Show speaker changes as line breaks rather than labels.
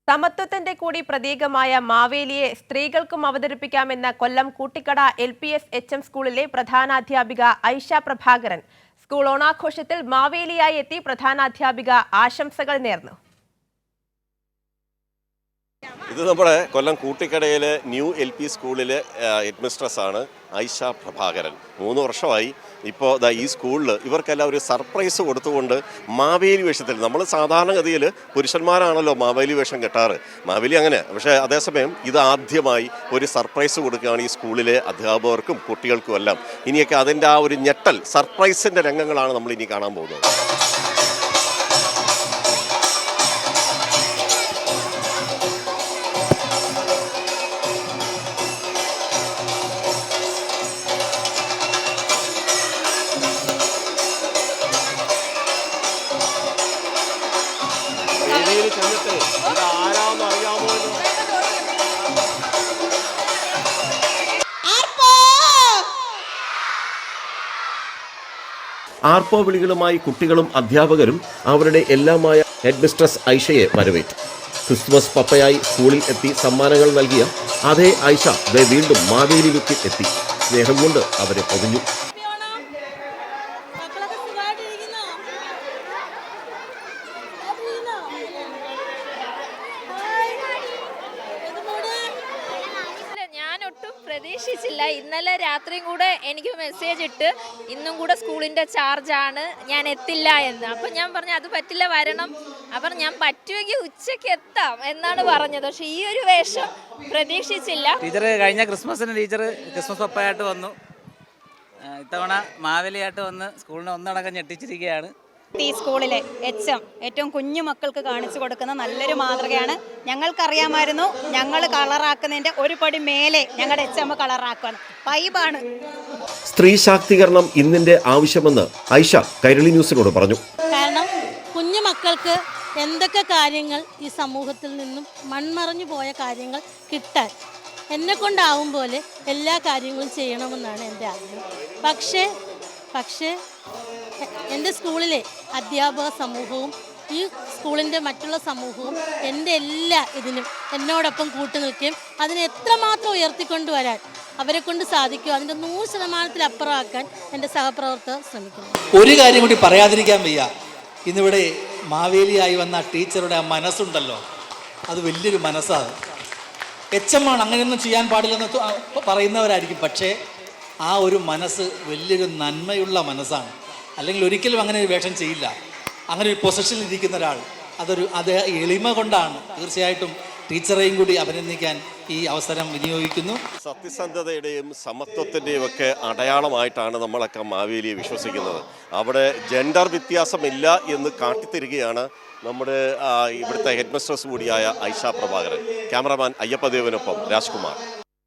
സമത്വത്തിന്റെ കൂടി പ്രതീകമായ മാവേലിയെ സ്ത്രീകൾക്കും അവതരിപ്പിക്കാമെന്ന കൊല്ലം കൂട്ടിക്കട LPS HM സ്കൂളിലെ പ്രധാനാധ്യാപിക ഐഷ പ്രഭാകരൻ സ്കൂൾ ഓണാഘോഷത്തിൽ മാവേലിയായി എത്തി പ്രധാനാധ്യാപിക ആശംസകൾ നേർന്നു.
ഇത് നമ്മുടെ കൊല്ലം കൂട്ടിക്കടയിലെ ന്യൂ LP സ്കൂളിലെ ഹെഡ്മിസ്ട്രസ് ആണ് ഐഷ പ്രഭാകരൻ. 3 വർഷമായി ഇപ്പോൾ ഈ സ്കൂളിൽ ഇവർക്കെല്ലാം ഒരു സർപ്രൈസ് കൊടുത്തുകൊണ്ട് മാവേലി വേഷത്തിൽ, നമ്മൾ സാധാരണഗതിയിൽ പുരുഷന്മാരാണല്ലോ മാവേലി വേഷം കെട്ടാറ്, മാവേലി അങ്ങനെ, പക്ഷേ അതേസമയം ഇത് ആദ്യമായി ഒരു സർപ്രൈസ് കൊടുക്കുകയാണ് ഈ സ്കൂളിലെ അധ്യാപകർക്കും കുട്ടികൾക്കും എല്ലാം. ഇനിയൊക്കെ അതിൻ്റെ ആ ഒരു ഞെട്ടൽ സർപ്രൈസിൻ്റെ രംഗങ്ങളാണ് നമ്മൾ ഇനി കാണാൻ പോകുന്നത്. ആർപ്പോ വിളികളുമായി കുട്ടികളും അധ്യാപകരും അവരുടെ എല്ലാമായ ഹെഡ്മിസ്ട്രസ് ഐഷയെ വരവേറ്റു. ക്രിസ്മസ് പപ്പയായി സ്കൂളിൽ എത്തി സമ്മാനങ്ങൾ നൽകിയ അതേ ഐഷ വീണ്ടും മാവേലി ലുക്കിൽ എത്തി. സ്നേഹം കൊണ്ട് അവരെ പൊതിഞ്ഞു.
പ്രതീക്ഷിച്ചില്ല. ഇന്നലെ രാത്രിയും കൂടെ എനിക്ക് മെസ്സേജ് ഇട്ട് ഇന്നും കൂടെ സ്കൂളിൻ്റെ ചാർജാണ്, ഞാൻ എത്തില്ല എന്ന്. അപ്പം ഞാൻ പറഞ്ഞു അത് പറ്റില്ല, വരണം. അപ്പം ഞാൻ പറ്റുമെങ്കിൽ ഉച്ചയ്ക്ക് എത്താം എന്നാണ് പറഞ്ഞത്. പക്ഷെ ഈ ഒരു വേഷം പ്രതീക്ഷിച്ചില്ല.
ടീച്ചർ കഴിഞ്ഞ ക്രിസ്മസിന് ക്രിസ്മസ് പപ്പയായിട്ട് വന്നു, ഇത്തവണ മാവേലിയായിട്ട് വന്ന് സ്കൂളിനെ ഒന്നടങ്കം ഞെട്ടിച്ചിരിക്കുകയാണ്.
ഈ സ്കൂളിലെ HM ഏറ്റവും കുഞ്ഞു മക്കൾക്ക് കാണിച്ചു കൊടുക്കുന്ന നല്ലൊരു മാതൃകയാണ്. ഞങ്ങൾക്കറിയാമായിരുന്നു ഞങ്ങൾ കളറാക്കുന്നതിൻ്റെ ഒരു പടി മേലെ ഞങ്ങളുടെ HM കളറാക്കുകയാണ്. വൈബാണ്.
സ്ത്രീ ശാക്തീകരണം ഇന്നിന്റെ ആവശ്യമെന്ന് ഐഷ കൈരളി ന്യൂസിനോട് പറഞ്ഞു.
കാരണം കുഞ്ഞു മക്കൾക്ക് എന്തൊക്കെ കാര്യങ്ങൾ ഈ സമൂഹത്തിൽ നിന്നും മൺമറഞ്ഞു പോയ കാര്യങ്ങൾ കിട്ടാൻ എന്നെ കൊണ്ടാവും പോലെ എല്ലാ കാര്യങ്ങളും ചെയ്യണമെന്നാണ് എൻ്റെ ആഗ്രഹം. പക്ഷേ എൻ്റെ സ്കൂളിലെ അധ്യാപക സമൂഹവും ഈ സ്കൂളിൻ്റെ മറ്റുള്ള സമൂഹവും എൻ്റെ എല്ലാ ഇതിനും എന്നോടൊപ്പം കൂട്ടുനിൽക്കുകയും അതിനെ എത്രമാത്രം ഉയർത്തിക്കൊണ്ടുവരാൻ അവരെ കൊണ്ട് സാധിക്കുമോ അതിൻ്റെ 100% അപ്പുറമാക്കാൻ എൻ്റെ സഹപ്രവർത്തകർ ശ്രമിക്കുന്നു.
ഒരു കാര്യം കൂടി പറയാതിരിക്കാൻ വയ്യ. ഇന്നിവിടെ മാവേലിയായി വന്ന ടീച്ചറുടെ ആ മനസ്സുണ്ടല്ലോ, അത് വലിയൊരു മനസ്സാണ്. HM അങ്ങനെയൊന്നും ചെയ്യാൻ പാടില്ലെന്ന് പറയുന്നവരായിരിക്കും, പക്ഷേ ആ ഒരു മനസ്സ് വലിയൊരു നന്മയുള്ള മനസ്സാണ്. അല്ലെങ്കിൽ ഒരിക്കലും അങ്ങനെ ഒരു വേഷം ചെയ്യില്ല. അങ്ങനെ ഒരു പൊസിഷനിൽ ഇരിക്കുന്ന ഒരാൾ അത് എളിമ കൊണ്ടാണ്. തീർച്ചയായിട്ടും ടീച്ചറെയും കൂടി അഭിനന്ദിക്കാൻ ഈ അവസരം വിനിയോഗിക്കുന്നു.
സത്യസന്ധതയുടെയും സമത്വത്തിൻ്റെയും ഒക്കെ അടയാളമായിട്ടാണ് നമ്മളൊക്കെ മാവേലിയെ വിശ്വസിക്കുന്നത്. അവിടെ ജെൻഡർ വ്യത്യാസമില്ല എന്ന് കാട്ടിത്തരികയാണ് നമ്മുടെ ഇവിടുത്തെ ഹെഡ്മിസ്ട്രസ് കൂടിയായ ഐഷ പ്രഭാകരൻ. ക്യാമറമാൻ അയ്യപ്പദേവനൊപ്പം രാജ്കുമാർ.